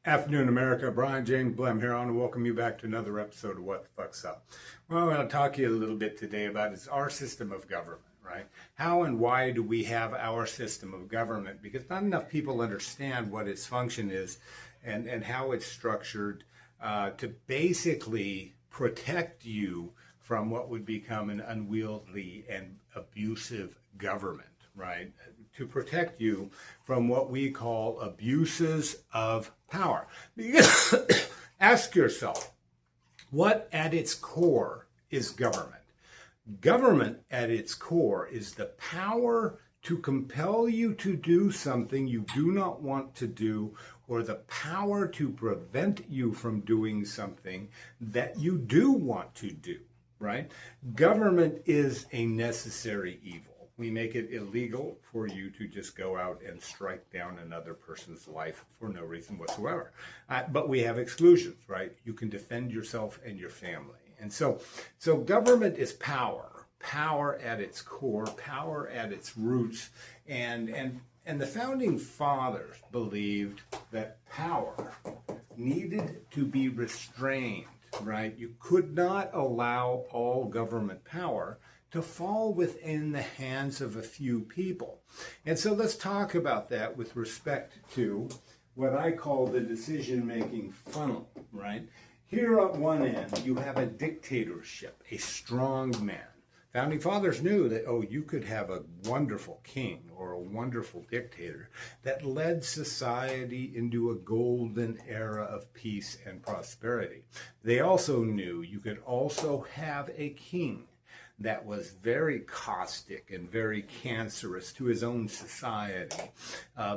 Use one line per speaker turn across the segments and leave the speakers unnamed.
Afternoon, America. Brian James Blem here. I want to welcome you back to another episode of What the Fuck's Up. What I want to talk to you a little bit today about is our system of government, right? How and why do we have our system of government? Because not enough people understand what its function is and how it's structured to basically protect you from what would become an unwieldy and abusive government, right? To protect you from what we call abuses of power. Ask yourself, what at its core is government? Government at its core is the power to compel you to do something you do not want to do, or the power to prevent you from doing something that you do want to do, right? Government is a necessary evil. We make it illegal for you to just go out and strike down another person's life for no reason whatsoever. But we have exclusions, right? You can defend yourself and your family. And so government is power, power at its core, power at its roots. And the founding fathers believed that power needed to be restrained, right? You could not allow all government power to fall within the hands of a few people. And so let's talk about that with respect to what I call the decision-making funnel, right? Here at one end, you have a dictatorship, a strong man. Founding fathers knew that, you could have a wonderful king or a wonderful dictator that led society into a golden era of peace and prosperity. They also knew you could also have a king that was very caustic and very cancerous to his own society,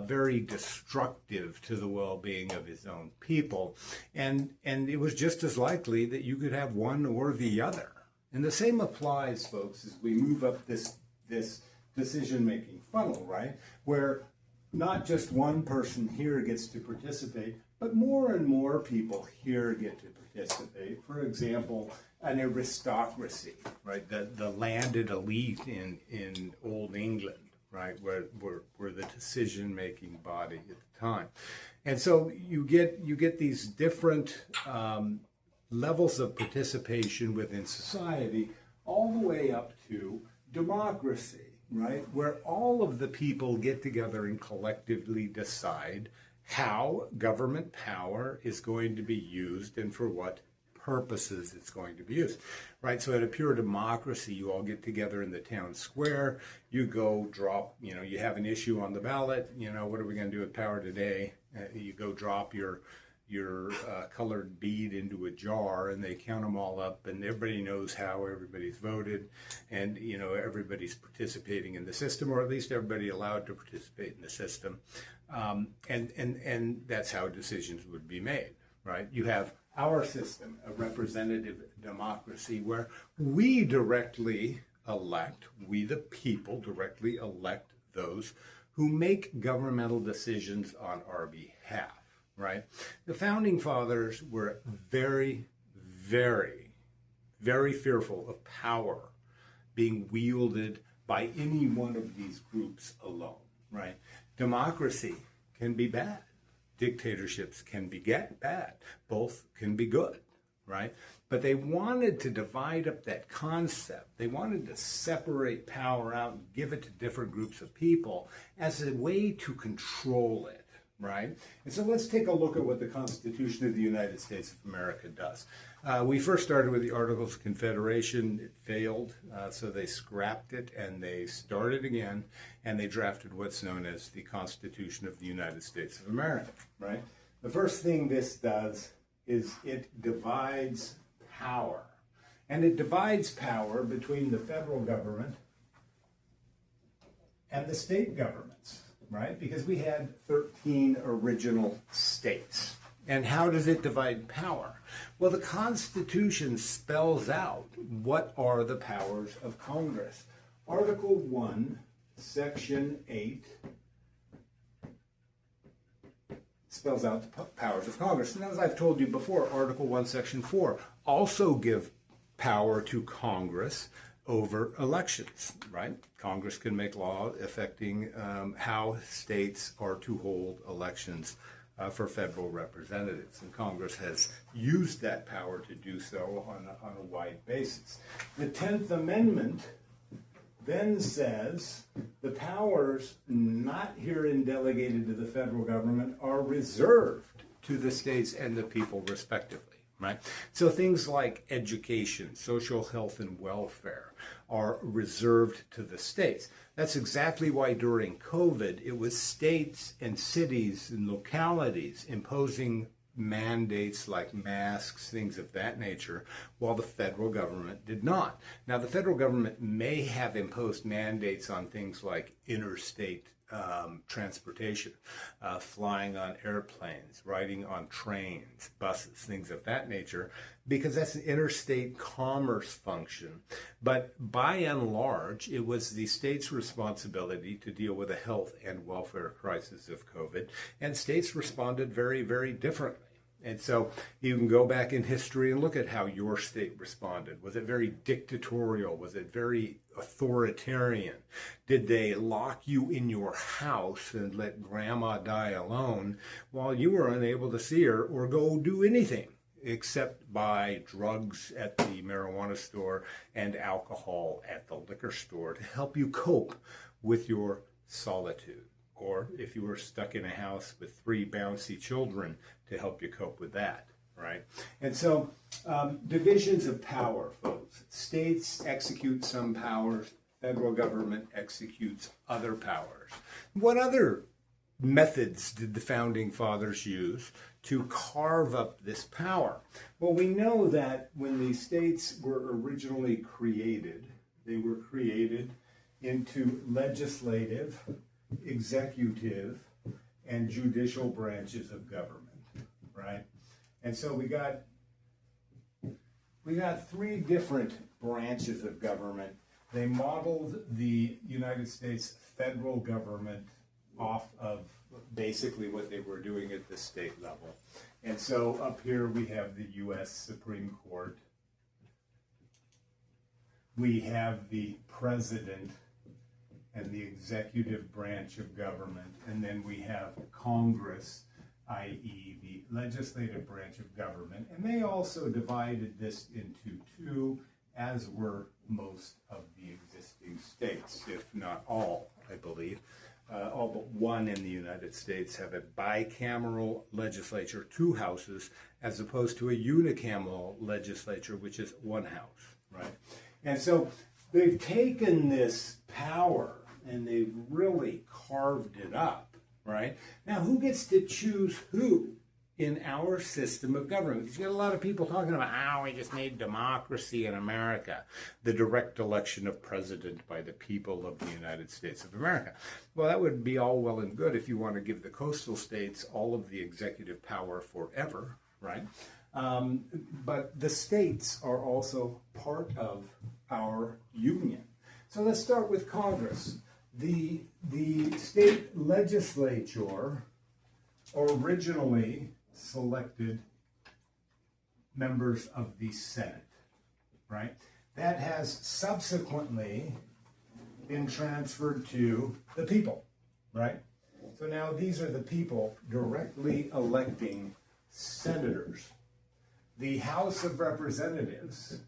very destructive to the well-being of his own people. And it was just as likely that you could have one or the other. And the same applies, folks, as we move up this decision-making funnel, right? Where not just one person here gets to participate, but more and more people here get to participate. For example, an aristocracy, right? The landed elite in Old England, right? Were the decision-making body at the time. And so you get these different levels of participation within society, all the way up to democracy, right? Where all of the people get together and collectively decide how government power is going to be used and for what purposes it's going to be used, right? So at a pure democracy, you all get together in the town square, you go drop, you have an issue on the ballot, what are we going to do with power today? You go drop your colored bead into a jar, and they count them all up, and everybody knows how everybody's voted, and everybody's participating in the system, or at least everybody allowed to participate in the system, and that's how decisions would be made, right? You have our system, a representative democracy, where we directly elect, we the people directly elect those who make governmental decisions on our behalf, right? The founding fathers were very, very, very fearful of power being wielded by any one of these groups alone, right? Democracy can be bad. Dictatorships can be bad. Both can be good, right? But they wanted to divide up that concept. They wanted to separate power out and give it to different groups of people as a way to control it, right? And so let's take a look at what the Constitution of the United States of America does. We first started with the Articles of Confederation. It failed, so they scrapped it and they started again, and they drafted what's known as the Constitution of the United States of America, right? The first thing this does is it divides power. And it divides power between the federal government and the state governments, right? Because we had 13 original states. And how does it divide power? Well, the Constitution spells out what are the powers of Congress. Article 1, Section 8 spells out the powers of Congress. And as I've told you before, Article 1, Section 4 also give power to Congress over elections, right? Congress can make law affecting how states are to hold elections for federal representatives. And Congress has used that power to do so on a wide basis. The 10th Amendment then says the powers not herein delegated to the federal government are reserved to the states and the people respectively, right? So things like education, social health and welfare are reserved to the states. That's exactly why during COVID, it was states and cities and localities imposing mandates like masks, things of that nature, while the federal government did not. Now, the federal government may have imposed mandates on things like interstate transportation, flying on airplanes, riding on trains, buses, things of that nature, because that's an interstate commerce function. But by and large, it was the state's responsibility to deal with the health and welfare crisis of COVID, and states responded very, very differently. And so you can go back in history and look at how your state responded. Was it very dictatorial? Was it very authoritarian? Did they lock you in your house and let grandma die alone while you were unable to see her or go do anything except buy drugs at the marijuana store and alcohol at the liquor store to help you cope with your solitude? Or if you were stuck in a house with 3 bouncy children, to help you cope with that, right? And so divisions of power, folks. States execute some powers, federal government executes other powers. What other methods did the founding fathers use to carve up this power? Well, we know that when the states were originally created, they were created into legislative, executive, and judicial branches of government, right? And so we got 3 different branches of government. They modeled the United States federal government off of basically what they were doing at the state level. And so up here we have the U.S. Supreme Court. We have the president and the executive branch of government, and then we have Congress, i.e. the legislative branch of government, and they also divided this into 2, as were most of the existing states, if not all, I believe. All but 1 in the United States have a bicameral legislature, 2 houses, as opposed to a unicameral legislature, which is 1 house, right? And so they've taken this power and they've really carved it up, right? Now, who gets to choose who in our system of government? Because you get a lot of people talking about, we just need democracy in America, the direct election of president by the people of the United States of America. Well, that would be all well and good if you want to give the coastal states all of the executive power forever, right? But the states are also part of our union. So let's start with Congress. The state legislature originally selected members of the Senate, right? That has subsequently been transferred to the people, right? So now these are the people directly electing senators. The House of Representatives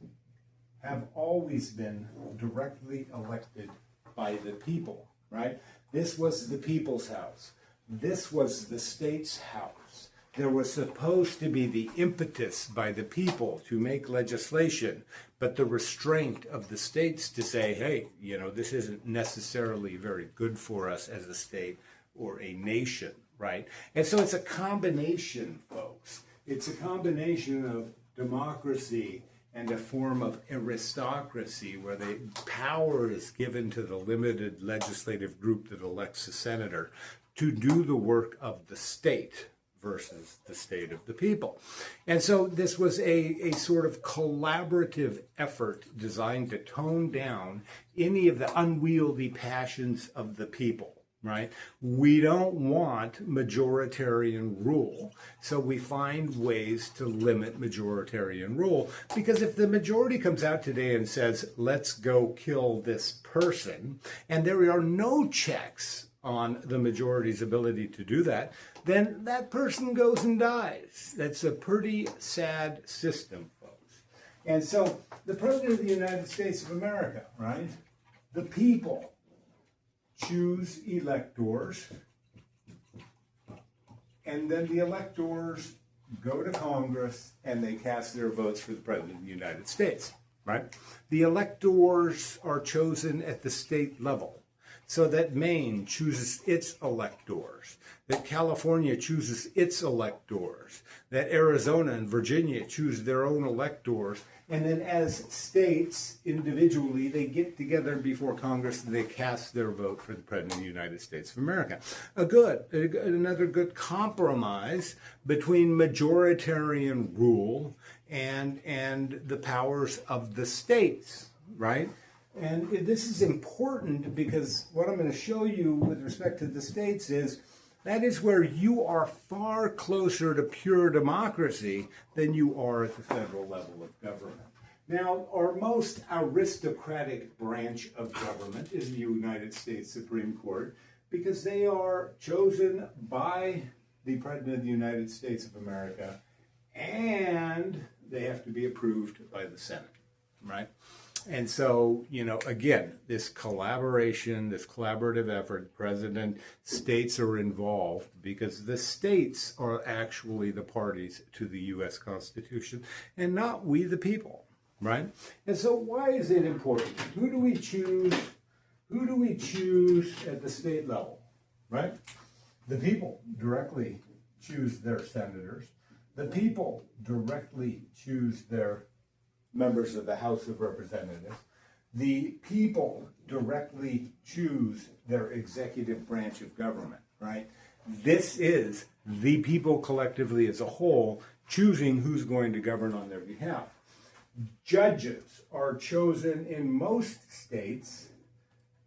have always been directly elected by the people, right? This was the people's house. This was the state's house. There was supposed to be the impetus by the people to make legislation, but the restraint of the states to say, hey, this isn't necessarily very good for us as a state or a nation, right? And so it's a combination, folks. It's a combination of democracy and a form of aristocracy where the power is given to the limited legislative group that elects a senator to do the work of the state versus the state of the people. And so this was a sort of collaborative effort designed to tone down any of the unwieldy passions of the people. Right? We don't want majoritarian rule. So we find ways to limit majoritarian rule. Because if the majority comes out today and says, let's go kill this person, and there are no checks on the majority's ability to do that, then that person goes and dies. That's a pretty sad system, folks. And so the President of the United States of America, right? The people choose electors, and then the electors go to Congress and they cast their votes for the President of the United States, right? The electors are chosen at the state level, so that Maine chooses its electors, that California chooses its electors, that Arizona and Virginia choose their own electors, and then as states, individually, they get together before Congress and they cast their vote for the President of the United States of America. Another good compromise between majoritarian rule and the powers of the states, right? And this is important because what I'm going to show you with respect to the states is that is where you are far closer to pure democracy than you are at the federal level of government. Now, our most aristocratic branch of government is the United States Supreme Court because they are chosen by the President of the United States of America and they have to be approved by the Senate, right? And so, again, this collaboration, this collaborative effort, president, states are involved because the states are actually the parties to the U.S. Constitution and not we the people, right? And so why is it important? Who do we choose? Who do we choose at the state level, right? The people directly choose their senators. The people directly choose their members of the House of Representatives. The people directly choose their executive branch of government, right? This is the people collectively as a whole choosing who's going to govern on their behalf. Judges are chosen in most states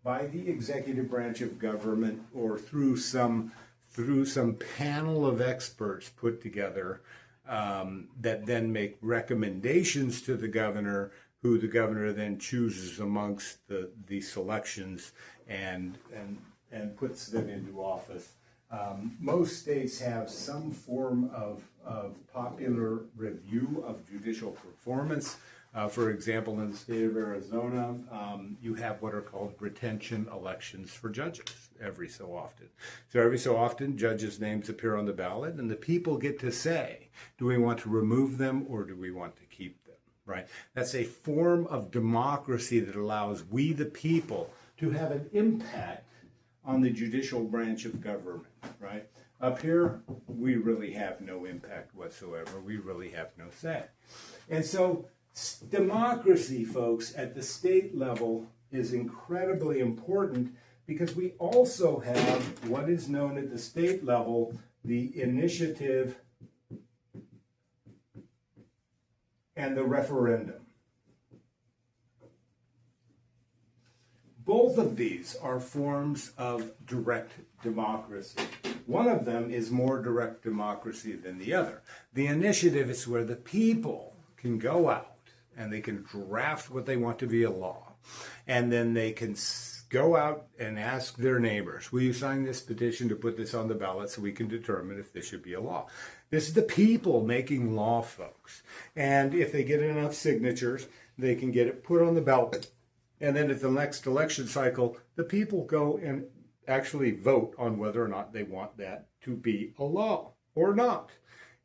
by the executive branch of government or through some panel of experts put together that then make recommendations to the governor, who the governor then chooses amongst the selections and puts them into office. Most states have some form of popular review of judicial performance. For example, in the state of Arizona, you have what are called retention elections for judges every so often. So every so often, judges' names appear on the ballot, and the people get to say, do we want to remove them or do we want to keep them, right? That's a form of democracy that allows we, the people, to have an impact on the judicial branch of government, right? Up here, we really have no impact whatsoever. We really have no say. And so democracy, folks, at the state level is incredibly important because we also have what is known at the state level the initiative and the referendum. Both of these are forms of direct democracy. One of them is more direct democracy than the other. The initiative is where the people can go out and they can draft what they want to be a law. And then they can go out and ask their neighbors, will you sign this petition to put this on the ballot so we can determine if this should be a law? This is the people making law, folks. And if they get enough signatures, they can get it put on the ballot. And then at the next election cycle, the people go and actually vote on whether or not they want that to be a law or not.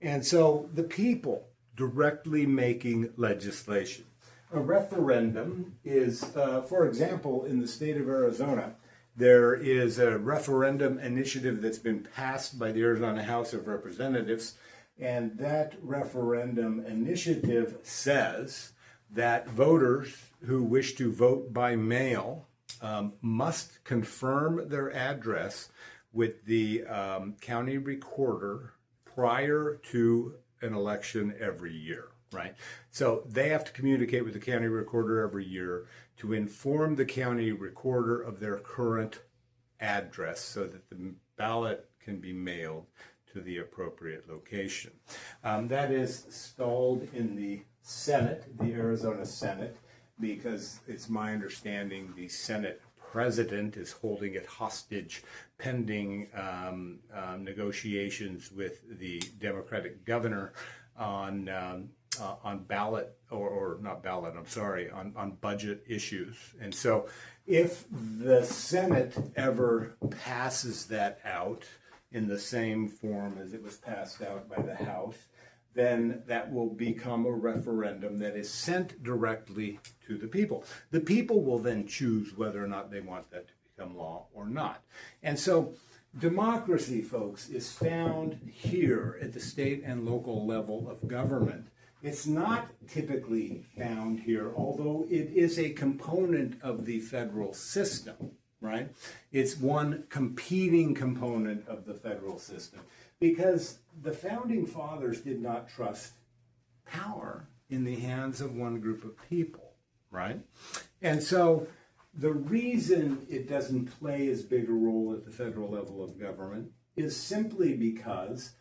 And so the people directly making legislation. A referendum is, for example, in the state of Arizona, there is a referendum initiative that's been passed by the Arizona House of Representatives, and that referendum initiative says that voters who wish to vote by mail must confirm their address with the county recorder prior to an election every year, right? So they have to communicate with the county recorder every year to inform the county recorder of their current address so that the ballot can be mailed to the appropriate location. That is stalled in the Senate, the Arizona Senate, because it's my understanding the Senate president is holding it hostage pending negotiations with the Democratic governor on ballot, or not ballot, I'm sorry, on budget issues. And so if the Senate ever passes that out in the same form as it was passed out by the House, then that will become a referendum that is sent directly to the people. The people will then choose whether or not they want that to become law or not. And so democracy, folks, is found here at the state and local level of government. It's not typically found here, although it is a component of the federal system, right? It's one competing component of the federal system, because the founding fathers did not trust power in the hands of one group of people, right? And so the reason it doesn't play as big a role at the federal level of government is simply because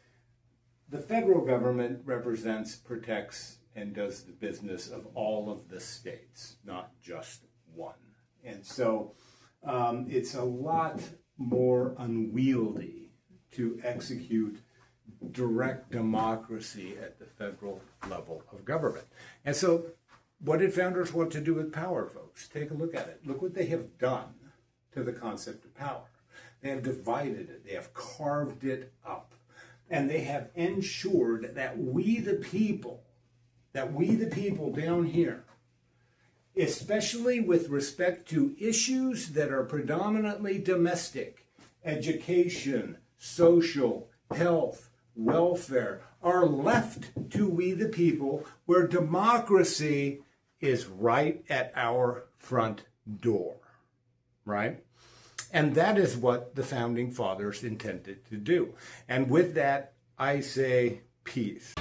the federal government represents, protects, and does the business of all of the states, not just one. And so it's a lot more unwieldy to execute direct democracy at the federal level of government. And so what did founders want to do with power, folks? Take a look at it. Look what they have done to the concept of power. They have divided it. They have carved it up. And they have ensured that we the people down here, especially with respect to issues that are predominantly domestic, education, social, health, welfare, are left to we the people, where democracy is right at our front door, right? And that is what the founding fathers intended to do. And with that, I say peace.